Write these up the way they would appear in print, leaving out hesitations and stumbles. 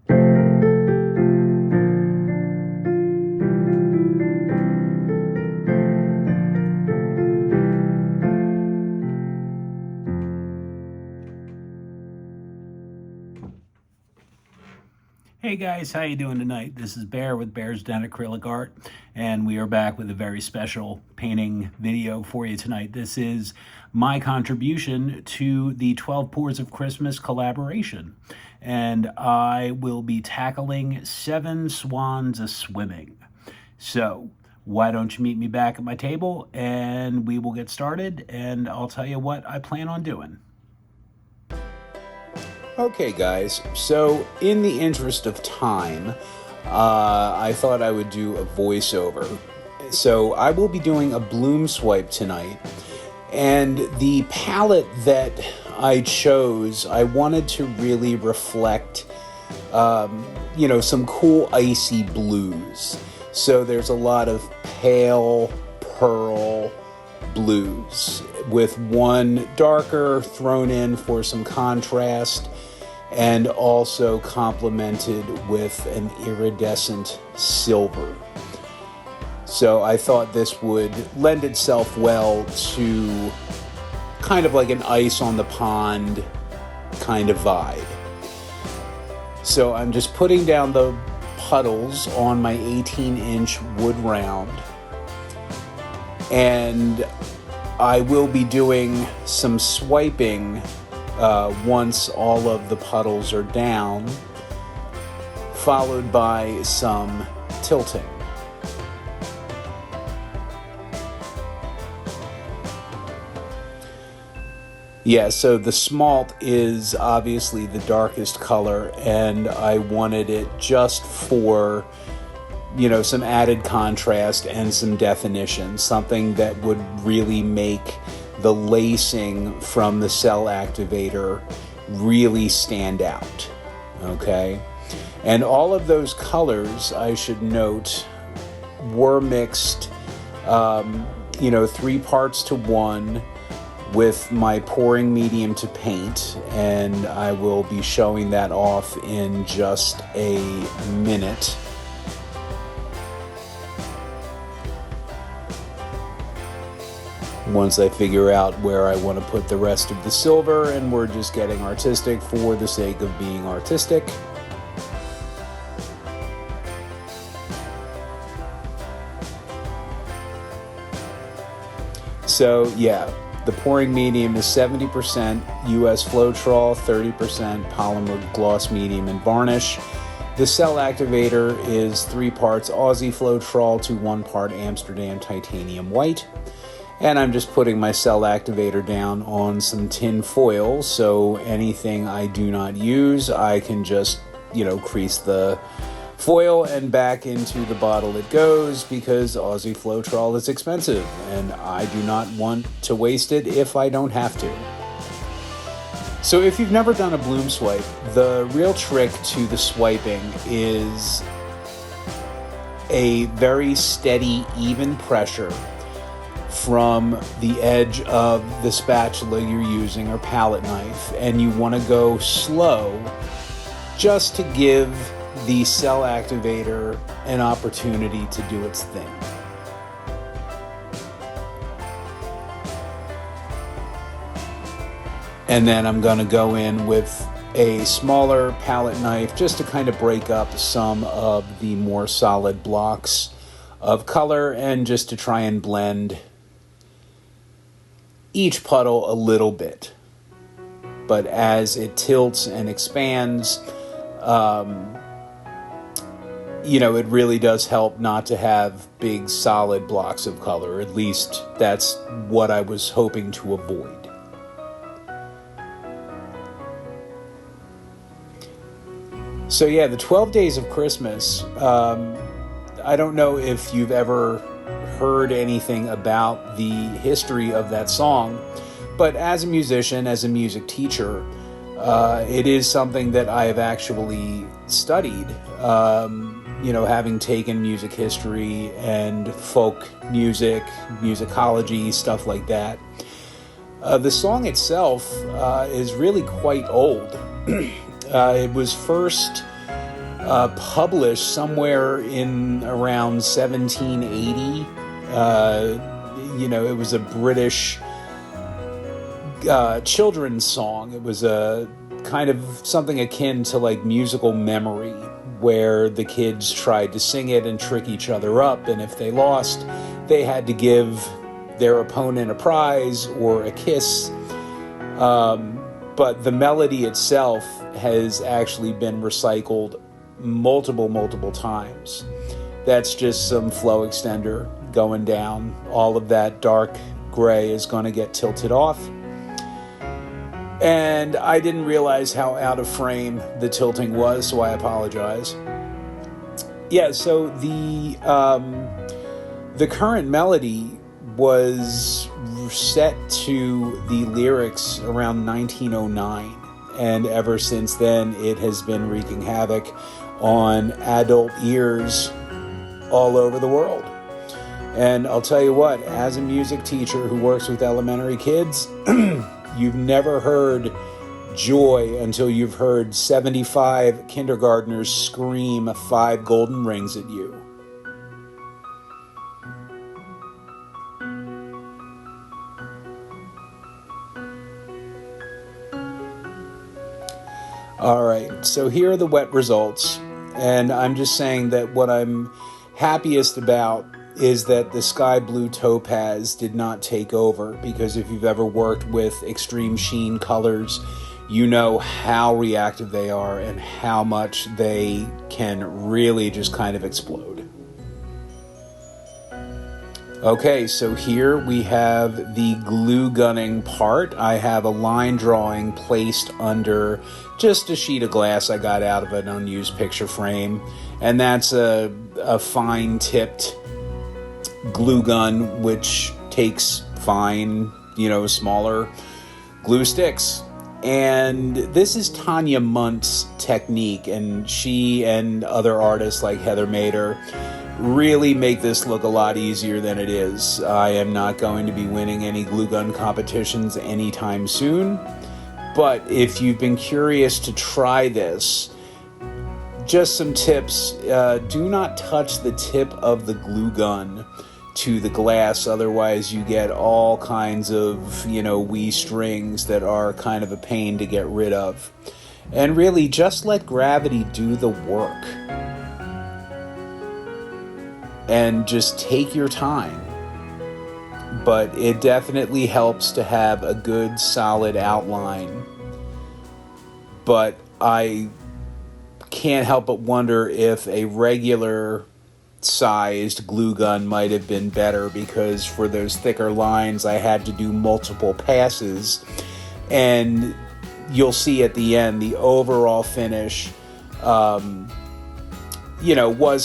Hey guys, how you doing tonight? This is Bear with Bear's Den Acrylic Art, and we are back with a very special painting video for you tonight. This is my contribution to the 12 Pours of Christmas collaboration, and I will be tackling 7 swans a-swimming. So why don't you meet me back at my table and we will get started, and I'll tell you what I plan on doing. Okay guys, so in the interest of time, I thought I would do a voiceover. So I will be doing a bloom swipe tonight, and the palette that I chose, I wanted to really reflect, some cool icy blues. So there's a lot of pale pearl blues with one darker thrown in for some contrast, and also complemented with an iridescent silver. So I thought this would lend itself well to kind of like an ice on the pond kind of vibe. So I'm just putting down the puddles on my 18-inch wood round, and I will be doing some swiping once all of the puddles are down, followed by some tilting. Yeah, so the Smalt is obviously the darkest color, and I wanted it just for, some added contrast and some definition, something that would really make the lacing from the cell activator really stand out, okay? And all of those colors, I should note, were mixed, 3 parts to 1 with my pouring medium to paint, and I will be showing that off in just a minute. Once I figure out where I want to put the rest of the silver, and we're just getting artistic for the sake of being artistic. So yeah, the pouring medium is 70% US Floetrol, 30% Polymer Gloss Medium and Varnish. The cell activator is 3 parts Aussie Floetrol to 1 part Amsterdam Titanium White. And I'm just putting my cell activator down on some tin foil, so anything I do not use, I can just, crease the foil and back into the bottle it goes, because Aussie Floetrol is expensive, and I do not want to waste it if I don't have to. So if you've never done a bloom swipe, the real trick to the swiping is a very steady, even pressure from the edge of the spatula you're using or palette knife, and you want to go slow just to give the cell activator an opportunity to do its thing. And then I'm going to go in with a smaller palette knife just to kind of break up some of the more solid blocks of color, and just to try and blend each puddle a little bit. But as it tilts and expands, it really does help not to have big solid blocks of color. At least that's what I was hoping to avoid. So yeah, the 12 Days of Christmas, I don't know if you've ever heard anything about the history of that song, but as a musician, as a music teacher, it is something that I have actually studied, having taken music history and folk music, musicology, stuff like that. The song itself is really quite old. It was first published somewhere in around 1780. It was a British children's song. It was a kind of something akin to like musical memory, where the kids tried to sing it and trick each other up, and if they lost, they had to give their opponent a prize or a kiss. But the melody itself has actually been recycled multiple times. That's just some flow extender going down. All of that dark gray is going to get tilted off. And I didn't realize how out of frame the tilting was, so I apologize. Yeah, so the current melody was set to the lyrics around 1909, and ever since then it has been wreaking havoc on adult ears all over the world. And I'll tell you what, as a music teacher who works with elementary kids, you've never heard joy until you've heard 75 kindergartners scream 5 golden rings at you. All right, so here are the wet results, and I'm just saying that what I'm happiest about is that the Sky Blue Topaz did not take over, because if you've ever worked with extreme sheen colors, you know how reactive they are and how much they can really just kind of explode. Okay, so here we have the glue gunning part. I have a line drawing placed under just a sheet of glass I got out of an unused picture frame, and that's a fine tipped glue gun which takes fine, smaller glue sticks. And this is Tanya Munt's technique, and she and other artists like Heather Mader really make this look a lot easier than it is. I am not going to be winning any glue gun competitions anytime soon, but if you've been curious to try this, just some tips. Do not touch the tip of the glue gun to the glass, otherwise you get all kinds of, wee strings that are kind of a pain to get rid of. And really, just let gravity do the work. And just take your time. But it definitely helps to have a good, solid outline. But I can't help but wonder if a regular sized glue gun might have been better, because for those thicker lines I had to do multiple passes, and you'll see at the end the overall finish was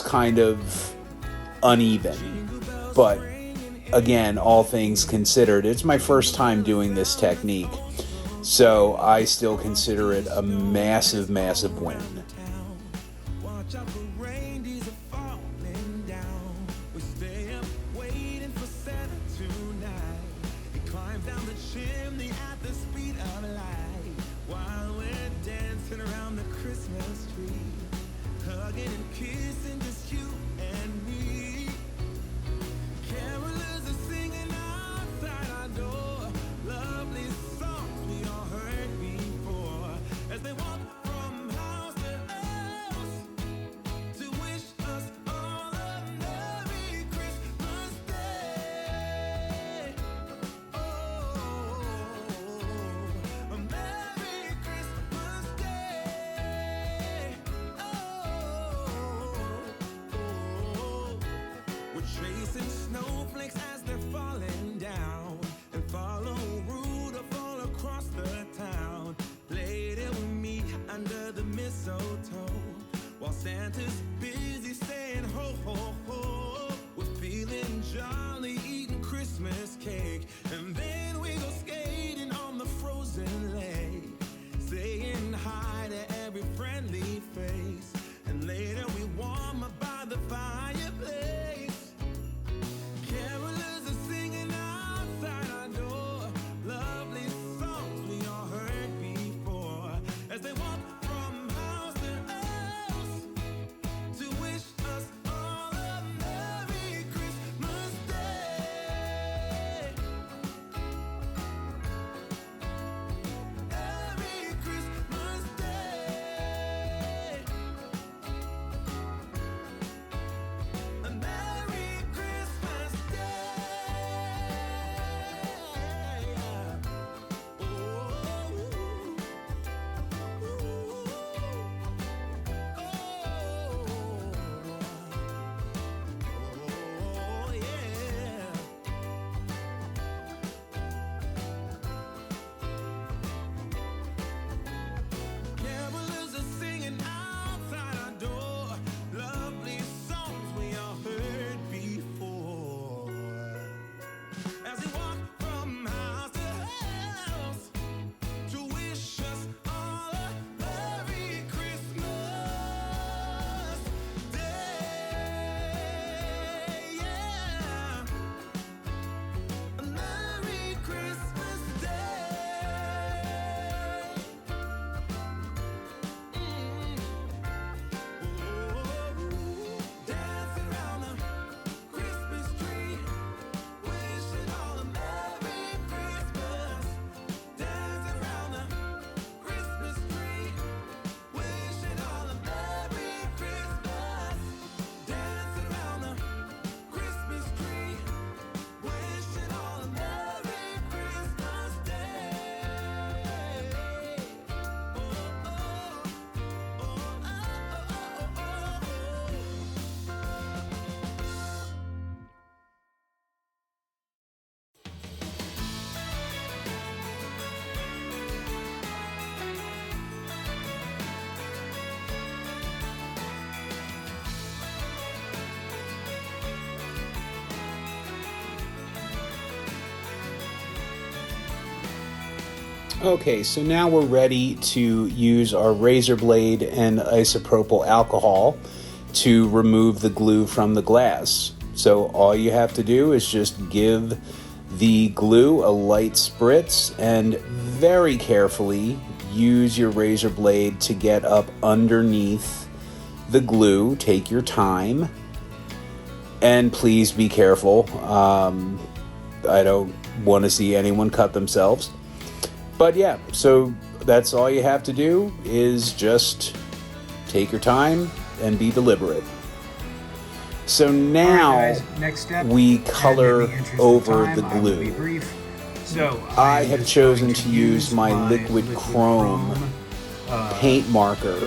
kind of uneven. But again, all things considered, it's my first time doing this technique, so I still consider it a massive win. Chasing snowflakes as they're falling down, and follow Rudolph all across the town. Later we meet under the mistletoe, while Santa's busy saying ho ho ho. We're feeling jolly, eating Christmas cake, and then we go skating on the frozen lake, saying hi to every friendly face, and later we warm up by the fireplace. Carolers are singing outside our door, lovely songs we all heard before, as they walk from house to house Okay, so now we're ready to use our razor blade and isopropyl alcohol to remove the glue from the glass. So all you have to do is just give the glue a light spritz and very carefully use your razor blade to get up underneath the glue. Take your time and please be careful. I don't want to see anyone cut themselves. But yeah, so that's all you have to do is just take your time and be deliberate. So now guys, next step, we color over the I will glue. be brief. So I am have just chosen going to use my liquid chrome paint marker,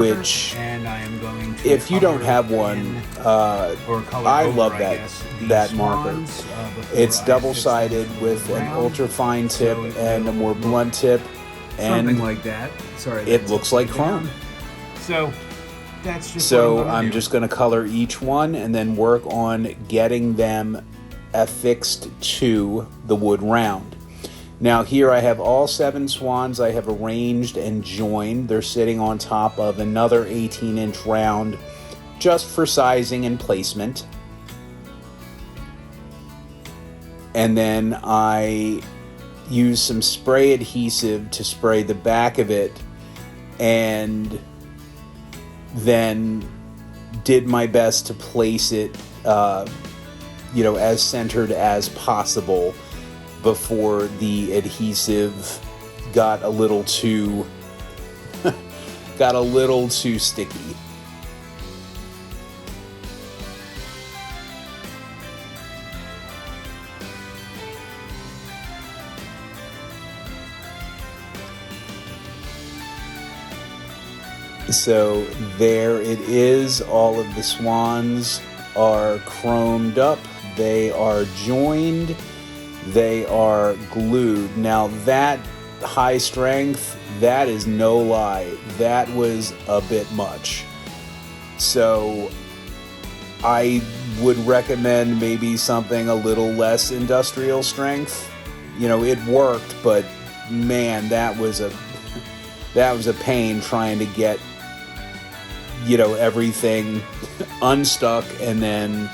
which, and I am going to if you don't color have one, in, or color I over, love I that guess, the that marker. swans, before It's I double-sided fix them with to the an ground. ultra-fine tip So it and a will more look blunt tip, something and like that. Sorry, it that's looks like upside down. chrome. So that's just So what I'm do. just going to color each one and then work on getting them affixed to the wood round. Now here I have all 7 swans I have arranged and joined. They're sitting on top of another 18-inch round just for sizing and placement. And then I use some spray adhesive to spray the back of it, and then did my best to place it as centered as possible before the adhesive got a little too sticky. So there it is. All of the swans are chromed up. They are joined. They are glued. Now that high strength, that is no lie. That was a bit much. So I would recommend maybe something a little less industrial strength. It worked, but man, that was a pain trying to get everything unstuck and then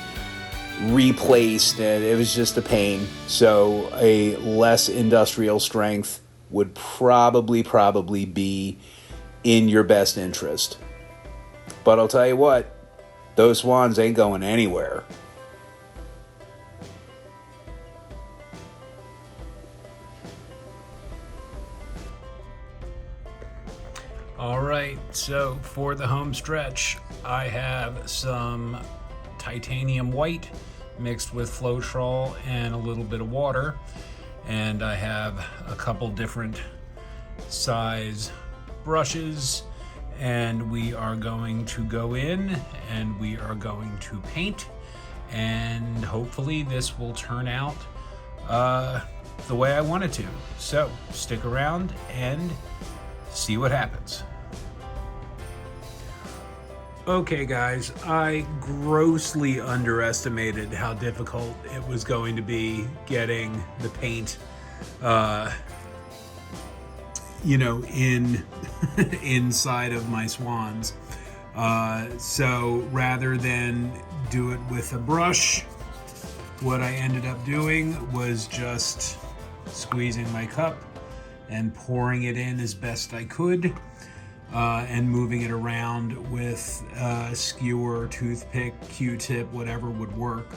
replaced, and it was just a pain. So a less industrial strength would probably be in your best interest. But I'll tell you what, those swans ain't going anywhere. All right, so for the home stretch, I have some titanium white mixed with Floetrol and a little bit of water, and I have a couple different size brushes, and we are going to go in and we are going to paint, and hopefully this will turn out the way I want it to. So stick around and see what happens. Okay guys, I grossly underestimated how difficult it was going to be getting the paint inside of my swans. So rather than do it with a brush, what I ended up doing was just squeezing my cup and pouring it in as best I could, and moving it around with a skewer, toothpick, Q-tip, whatever would work.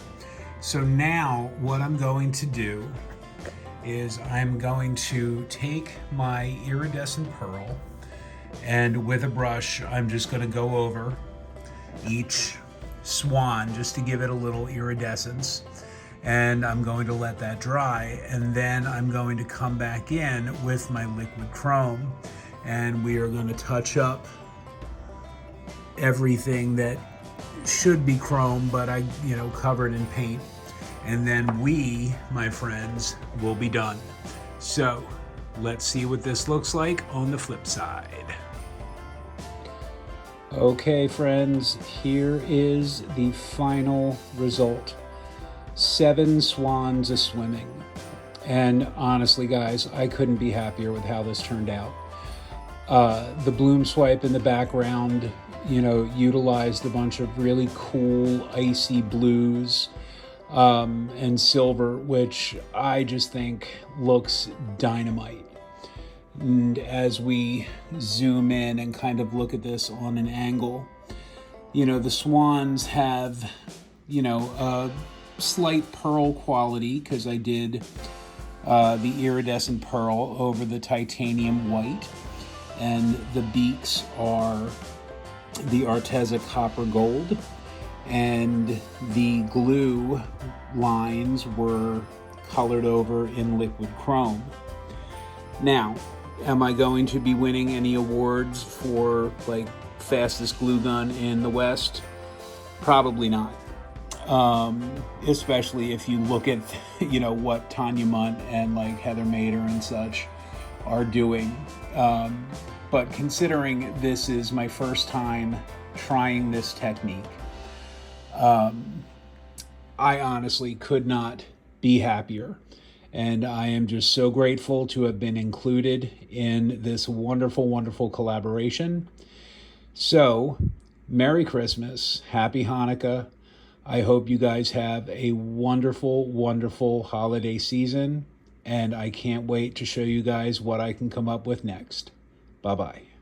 So now what I'm going to do is I'm going to take my iridescent pearl, and with a brush I'm just going to go over each swan just to give it a little iridescence, and I'm going to let that dry, and then I'm going to come back in with my liquid chrome, and we are going to touch up everything that should be chrome but I covered in paint, and then we, my friends, will be done. So let's see what this looks like on the flip side. Okay friends, here is the final result. 7 swans a-swimming. And honestly, guys, I couldn't be happier with how this turned out. The bloom swipe in the background, utilized a bunch of really cool icy blues and silver, which I just think looks dynamite. And as we zoom in and kind of look at this on an angle, the swans have, a slight pearl quality because I did the iridescent pearl over the titanium white. And the beaks are the Arteza copper gold. And the glue lines were colored over in liquid chrome. Now, am I going to be winning any awards for like fastest glue gun in the West? Probably not. Especially if you look at, what Tanya Munt and like Heather Mader and such are doing. But considering this is my first time trying this technique, I honestly could not be happier. And I am just so grateful to have been included in this wonderful, wonderful collaboration. So, Merry Christmas, Happy Hanukkah. I hope you guys have a wonderful, wonderful holiday season. And I can't wait to show you guys what I can come up with next. Bye-bye.